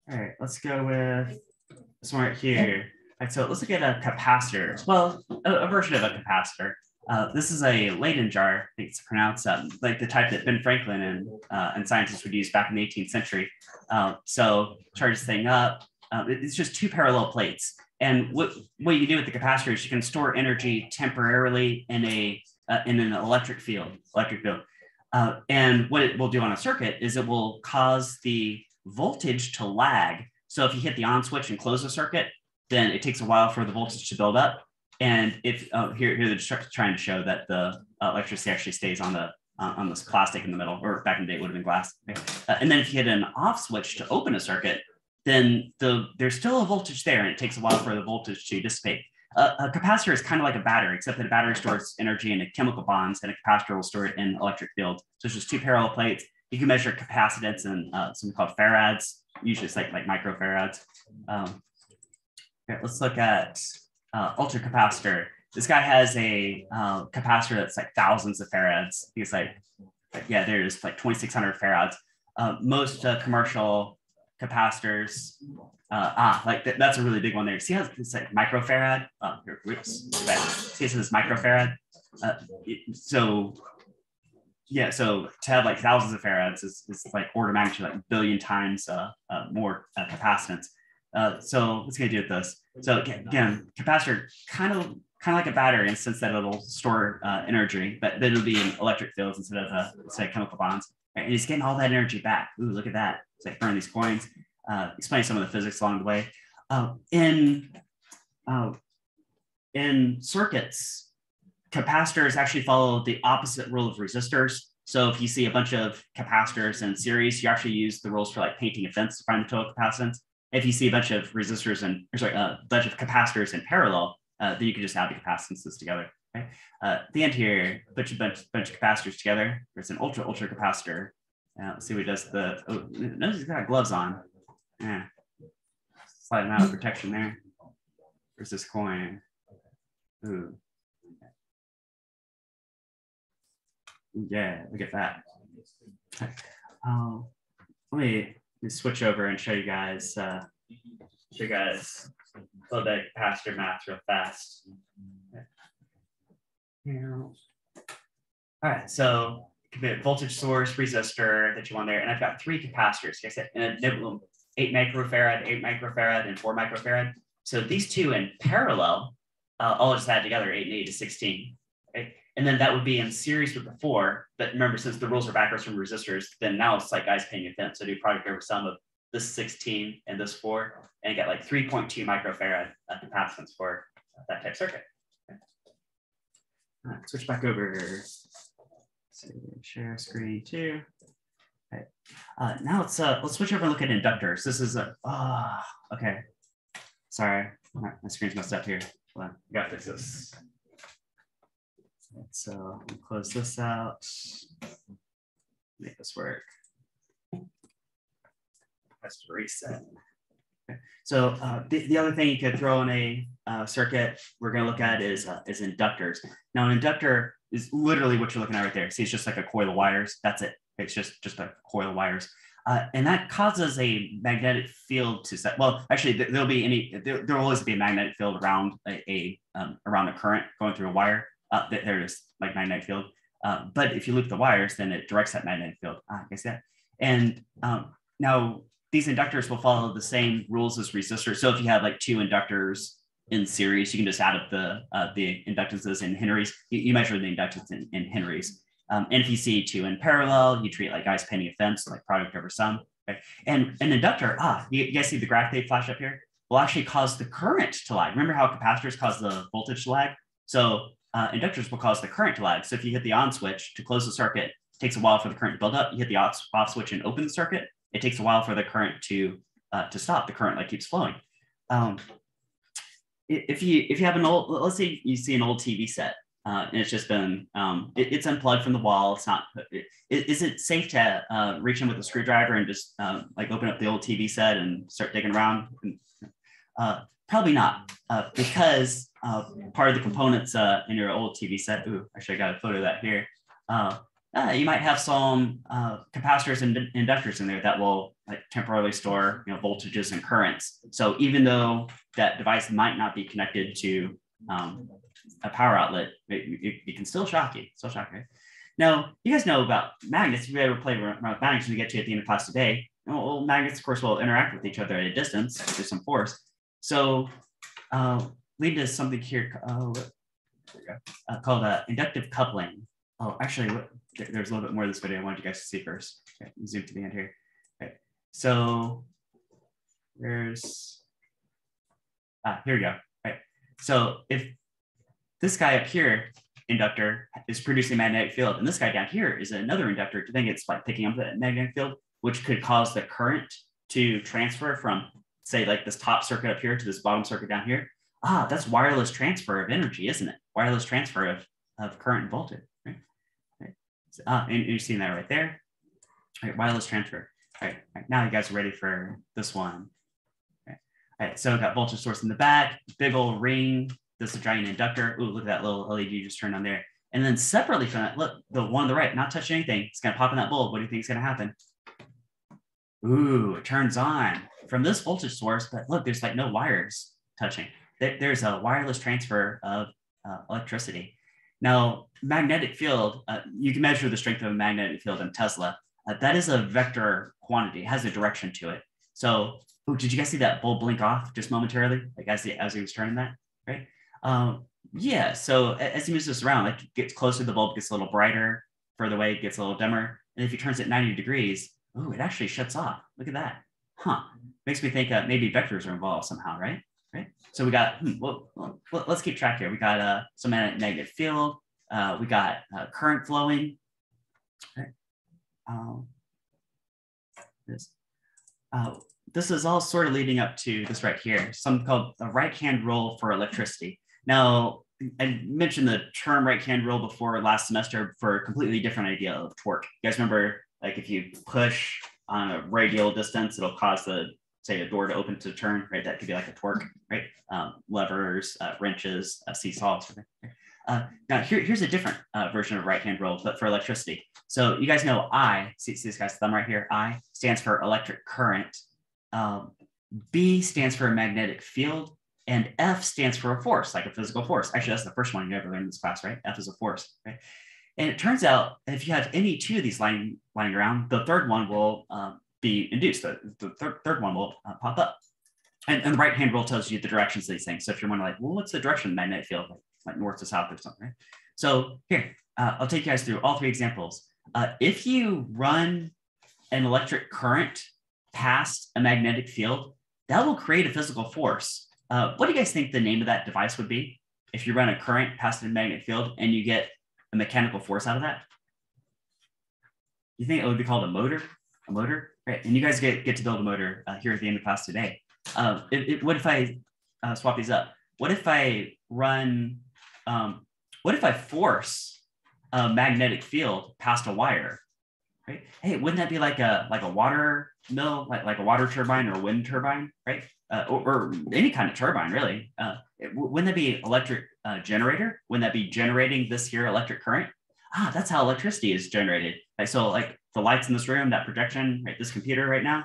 All right, let's go with this one right here. All right, so let's look at a capacitor. Well, a version of a capacitor. This is a Leyden jar, I think it's pronounced, like the type that Ben Franklin and scientists would use back in the 18th century. So charge this thing up. It's just two parallel plates. And what you can do with the capacitor is you can store energy temporarily in an electric field. And what it will do on a circuit is it will cause the voltage to lag. So if you hit the on switch and close the circuit, then it takes a while for the voltage to build up. And if here they're just trying to show that the electricity actually stays on this plastic in the middle, or back in the day it would have been glass. And then if you hit an off switch to open a circuit, then there's still a voltage there, and it takes a while for the voltage to dissipate. A capacitor is kind of like a battery, except that a battery stores energy in chemical bonds, and a capacitor will store it in electric fields. So it's just two parallel plates. You can measure capacitance in something called farads. Usually it's like microfarads. Okay, let's look at ultracapacitor. This guy has a capacitor that's like thousands of farads. He's there's like 2,600 farads. Most commercial capacitors, that's a really big one there. See how it's like microfarad? See, it says microfarad. So to have like thousands of farads is like order of magnitude, like a billion times more capacitance. So what's going to do with this? So again, capacitor kind of like a battery in the sense that it'll store energy, but then it'll be in electric fields instead of chemical bonds. Right? And he's getting all that energy back. Ooh, look at that. It's like burning these coins. Explain some of the physics along the way. In circuits, capacitors actually follow the opposite rule of resistors. So if you see a bunch of capacitors in series, you actually use the rules for like painting a fence to find the total capacitance. If you see a bunch of resistors bunch of capacitors in parallel, then you can just add the capacitances together. Okay? At the end here, bunch of capacitors together. There's an ultra capacitor. Let's see what he does. Notice he's got gloves on. Yeah, slide him out of protection there. Where's this coin? Ooh. Yeah, look at that. Let me switch over and show you guys a little bit of capacitor math real fast. All right, so voltage source, resistor that you want there, and I've got three capacitors. Like I said, 8 microfarad, and 4 microfarad. So these two in parallel, I'll just add together 8 and 8 is 16. Okay? And then that would be in series with the 4. But remember, since the rules are backwards from resistors, then now it's like guys paying a fence. So do product over sum of this 16 and this 4, and you get like 3.2 microfarad capacitance for that type circuit. Okay. All right, switch back over. So share screen 2. Okay. Now let's switch over and look at inductors. This is okay. Sorry, my screen's messed up here. Hold on, I gotta fix this. So close this out. Make this work. Has to reset. Okay. So the other thing you could throw in a circuit we're going to look at is inductors. Now, an inductor is literally what you're looking at right there. See, it's just like a coil of wires. That's it. It's just a coil of wires. And that causes a magnetic field to set. Well, actually, there'll always be a magnetic field around around the current going through a wire. There is like magnetic field. But if you loop the wires, then it directs that magnetic field. I guess that. And now these inductors will follow the same rules as resistors. So if you have like two inductors in series, you can just add up the inductances in henries. You measure the inductance in henries. And if you see two in parallel, you treat like guys painting a fence, like product over sum. Okay? And an inductor, you guys see the graph they flash up here? Will actually cause the current to lag. Remember how capacitors cause the voltage to lag? So inductors will cause the current to lag. So if you hit the on switch to close the circuit, it takes a while for the current to build up. You hit the off switch and open the circuit, it takes a while for the current to stop. The current like keeps flowing. If you have an old, let's say you see an old TV set, and it's just been it's unplugged from the wall. It's not. Is it safe to reach in with a screwdriver and just like open up the old TV set and start digging around? Probably not, because part of the components in your old TV set. Ooh, actually, I got a photo of that here. You might have some capacitors and inductors in there that will like temporarily store voltages and currents. So even though that device might not be connected to a power outlet, it can still shock you. Now, you guys know about magnets. If you ever played around with magnets, we get to at the end of class today. Well, magnets, of course, will interact with each other at a distance through some force. So lead to something here called inductive coupling. Oh, actually, there's a little bit more of this video I wanted you guys to see first. Okay, zoom to the end here. Okay, so there's, here we go. Right. So if this guy up here, inductor, is producing magnetic field, and this guy down here is another inductor, then it's like picking up that magnetic field, which could cause the current to transfer from, say, like this top circuit up here to this bottom circuit down here. That's wireless transfer of energy, isn't it? Wireless transfer of current and voltage, right? And you're seeing that right there. All right, wireless transfer. All right, now you guys are ready for this one. All right, so we've got voltage source in the back, big old ring. This is a giant inductor. Ooh, look at that little LED just turned on there. And then separately from that, look, the one on the right, not touching anything. It's gonna pop in that bulb. What do you think is gonna happen? Ooh, it turns on from this voltage source, but look, there's like no wires touching. There's a wireless transfer of electricity. Now, magnetic field, you can measure the strength of a magnetic field in Tesla. That is a vector quantity. It has a direction to it. So, did you guys see that bulb blink off just momentarily, like as he was turning that, right? Yeah, so as he moves this around, like it gets closer, the bulb gets a little brighter, further away, it gets a little dimmer. And if he turns it 90 degrees, oh, it actually shuts off. Look at that. Makes me think maybe vectors are involved somehow, right? So we got, well, let's keep track here. We got some magnetic field. We got current flowing. Okay. This is all sort of leading up to this right here, something called the right-hand rule for electricity. Now, I mentioned the term right-hand rule before last semester for a completely different idea of torque. You guys remember, like if you push on a radial distance, it'll cause say a door to open to turn, right? That could be like a torque, right? Levers, wrenches, seesaws. Now here's a different version of right-hand rule, but for electricity. So you guys know I, see this guy's thumb right here, I stands for electric current. B stands for a magnetic field, and F stands for a force, like a physical force. Actually, that's the first one you ever learned in this class, right? F is a force, right? And it turns out if you have any two of these lying around, the third one will be induced. The third one will pop up. And the right-hand rule tells you the directions of these things. So if you're wondering like, well, what's the direction of the magnetic field? Like north to south or something, right? So here, I'll take you guys through all three examples. If you run an electric current past a magnetic field, that will create a physical force. What do you guys think the name of that device would be? If you run a current past a magnetic field and you get a mechanical force out of that? You think it would be called a motor? A motor, right? And you guys get to build a motor here at the end of class today. What if I swap these up? What if I run, what if I force a magnetic field past a wire, right? Hey, wouldn't that be like a water mill, like a water turbine or a wind turbine, right? Or any kind of turbine, really. Wouldn't that be electric generator? Wouldn't that be generating this here electric current? That's how electricity is generated. Right? So like the lights in this room, that projection, right, this computer right now,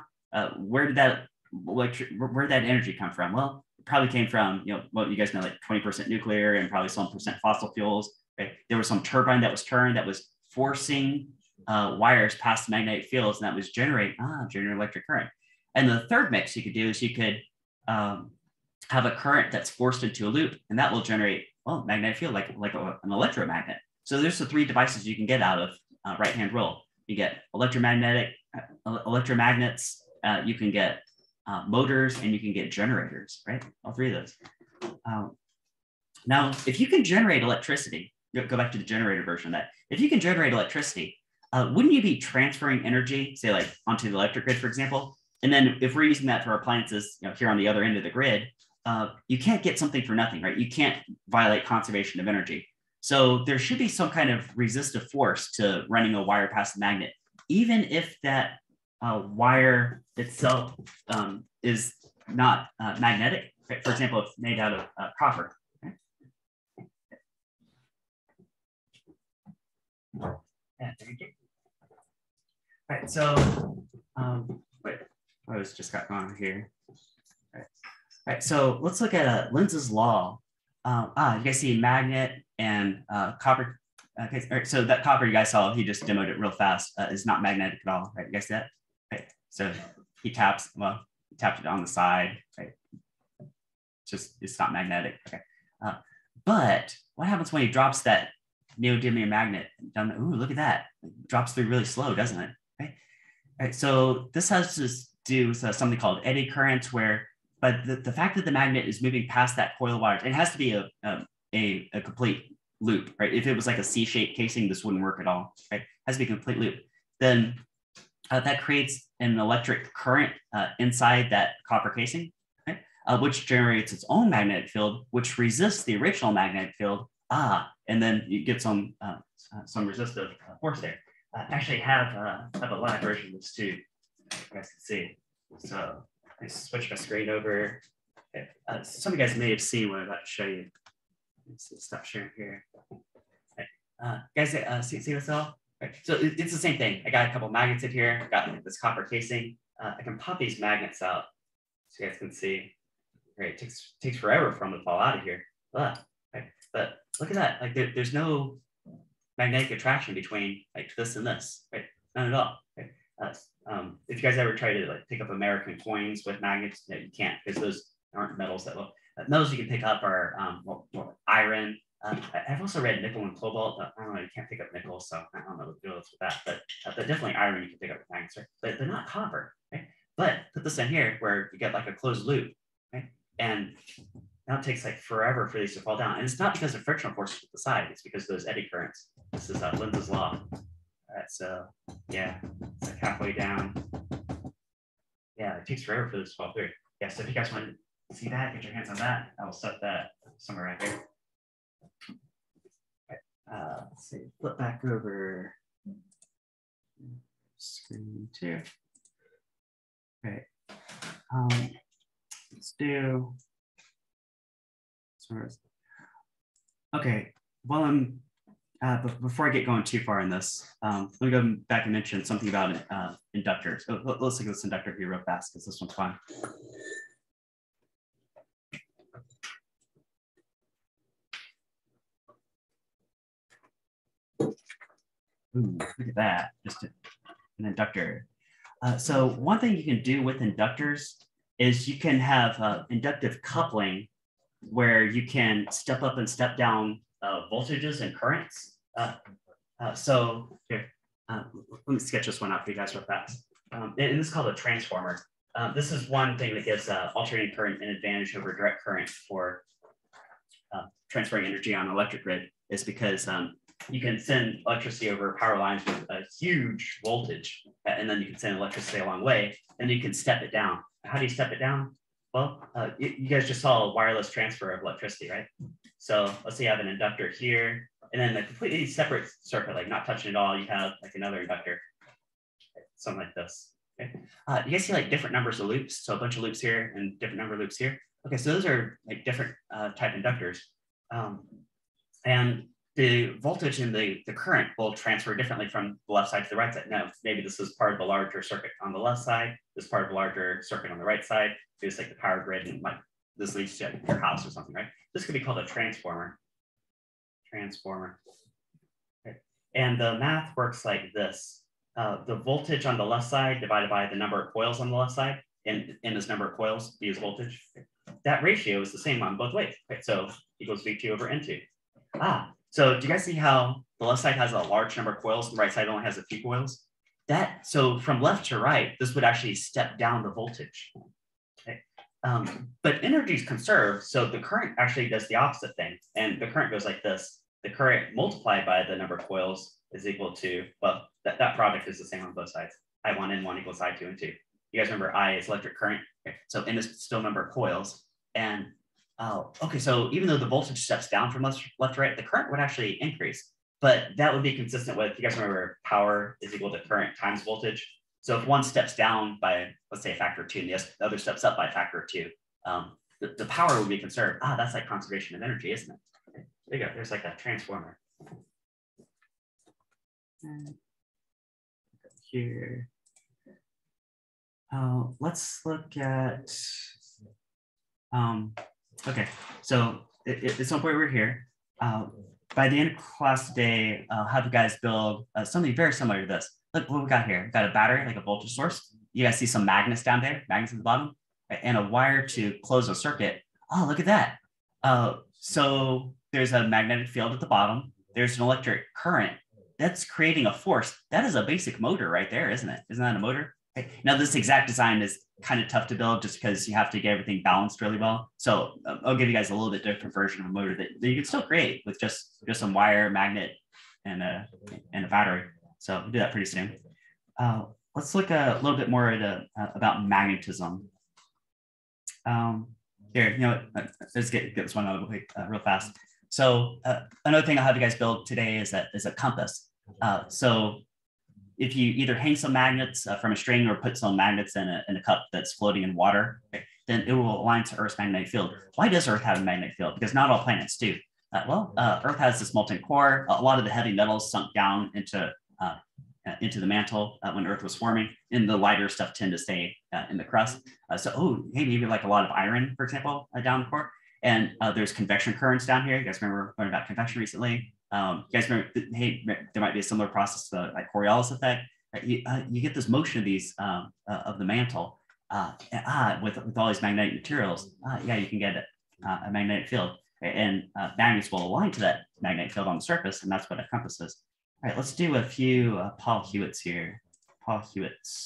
where did that energy come from? Well, it probably came from, well, you guys know, like 20% nuclear and probably some percent fossil fuels. Right? There was some turbine that was turned that was forcing wires past magnetic fields, and that was generating electric current. And the third mix you could do is you could have a current that's forced into a loop, and that will generate, well, magnetic field, like an electromagnet. So there's the three devices you can get out of right-hand rule. You get electromagnets, you can get motors, and you can get generators, right? All three of those. Now, if you can generate electricity, go back to the generator version of that. If you can generate electricity, wouldn't you be transferring energy, say like onto the electric grid, for example? And then if we're using that for appliances, here on the other end of the grid, you can't get something for nothing, right? You can't violate conservation of energy. So there should be some kind of resistive force to running a wire past a magnet, even if that wire itself is not magnetic. Right? For example, it's made out of copper. Okay? Yeah, thank you. All right, so wait, I was just got going here. All right, so let's look at Lenz's law. You guys see magnet and copper. Okay, all right, so that copper you guys saw, he just demoed it real fast, is not magnetic at all, right? You guys see that? Right. So he tapped it on the side, right? It's not magnetic. Okay. But what happens when he drops that neodymium magnet down the, ooh, look at that. It drops through really slow, doesn't it? Okay. All right, so this has to do with something called eddy current, but the fact that the magnet is moving past that coil of wires, it has to be a complete loop, right? If it was like a C-shaped casing, this wouldn't work at all, right? It has to be a complete loop. Then that creates an electric current inside that copper casing, right? Which generates its own magnetic field, which resists the original magnetic field. And then you get some resistive force there. I actually have a live version of this too, you guys can see. So I switch my screen over. Okay. Some of you guys may have seen what I'm about to show you. Let's stop sharing here. Okay. Guys, see this all? Right. So it's the same thing. I got a couple magnets in here. Got this copper casing. I can pop these magnets out so you guys can see. Right, it takes forever for them to fall out of here. Right. But look at that. Like there's no magnetic attraction between like this and this. Right, none at all. Right? If you guys ever try to like pick up American coins with magnets, you can't because those aren't metals that will. Metals you can pick up are iron. I've also read nickel and cobalt. I don't know, you can't pick up nickel, so I don't know what the deal is with that. But definitely iron you can pick up with magnets, right? But they're not copper, right? But put this in here where you get like a closed loop, right? And now it takes like forever for these to fall down. And it's not because of frictional forces at the side, it's because of those eddy currents. This is Lenz's law. All right, so yeah, it's like halfway down. Yeah, it takes forever for this to fall through. Yeah, so if you guys want to see that, get your hands on that. I will set that somewhere right here. Let's see, flip back over screen 2. Okay, let's do. Okay, well, but before I get going too far in this, let me go back and mention something about inductors. So let's look at this inductor here real fast because this one's fun. Ooh, look at that, just an inductor. So one thing you can do with inductors is you can have inductive coupling where you can step up and step down voltages and currents. So here, let me sketch this one out for you guys real fast. And this is called a transformer. This is one thing that gives alternating current an advantage over direct current for transferring energy on an electric grid, is because you can send electricity over power lines with a huge voltage, and then you can send electricity a long way, and you can step it down. How do you step it down? Well, you guys just saw a wireless transfer of electricity, right? So let's say you have an inductor here, and then a completely separate circuit, like not touching at all, you have like another inductor, something like this. Okay. You guys see like different numbers of loops, so a bunch of loops here and different number of loops here. Okay, so those are like different type inductors. And the voltage and the current will transfer differently from the left side to the right side. Now, maybe this is part of the larger circuit on the left side, this is part of a larger circuit on the right side. It's like the power grid, and like this leads to your house or something, right? This could be called a transformer. Okay. And the math works like this. The voltage on the left side divided by the number of coils on the left side, and this number of coils, V is voltage. That ratio is the same on both ways, right? So equals V2 over N2. So do you guys see how the left side has a large number of coils and the right side only has a few coils? So from left to right, this would actually step down the voltage. Okay. But energy is conserved, so the current actually does the opposite thing. And the current goes like this. The current multiplied by the number of coils is equal to, well, that product is the same on both sides. I1N1 equals I2N2. You guys remember I is electric current. Okay. So N is still number of coils. And okay, so even though the voltage steps down from left to right, the current would actually increase. But that would be consistent with, you guys remember, power is equal to current times voltage. So if one steps down by, let's say, a factor of 2, and the other steps up by a factor of 2, the power would be conserved. That's like conservation of energy, isn't it? Okay. There you go. There's like that transformer. Here. Let's look at, okay, so at some point we're here. By the end of class today, I'll have you guys build something very similar to this. Look what we got here. We've got a battery, like a voltage source. You guys see some magnets down there, magnets at the bottom, right? And a wire to close a circuit. Oh, look at that. So there's a magnetic field at the bottom. There's an electric current that's creating a force. That is a basic motor right there, isn't it? Isn't that a motor? Okay. Now, this exact design is kind of tough to build just because you have to get everything balanced really well. So I'll give you guys a little bit different version of a motor that you can still create with just some wire, magnet, and a battery. So we'll do that pretty soon. Let's look a little bit more at about magnetism. Here, let's get this one out of the way real fast. So another thing I'll have you guys build today is a compass. So if you either hang some magnets from a string or put some magnets in a cup that's floating in water, okay, then it will align to Earth's magnetic field. Why does Earth have a magnetic field? Because not all planets do. Earth has this molten core. A lot of the heavy metals sunk down into the mantle when Earth was forming, and the lighter stuff tend to stay in the crust. Maybe like a lot of iron, for example, down the core. And there's convection currents down here. You guys remember learning about convection recently? You guys remember, hey, there might be a similar process to the Coriolis effect. Right? You get this motion of these of the mantle with all these magnetic materials. You can get a magnetic field, and magnets will align to that magnetic field on the surface, and that's what a compass is. All right, let's do a few Paul Hewitts here. Paul Hewitts.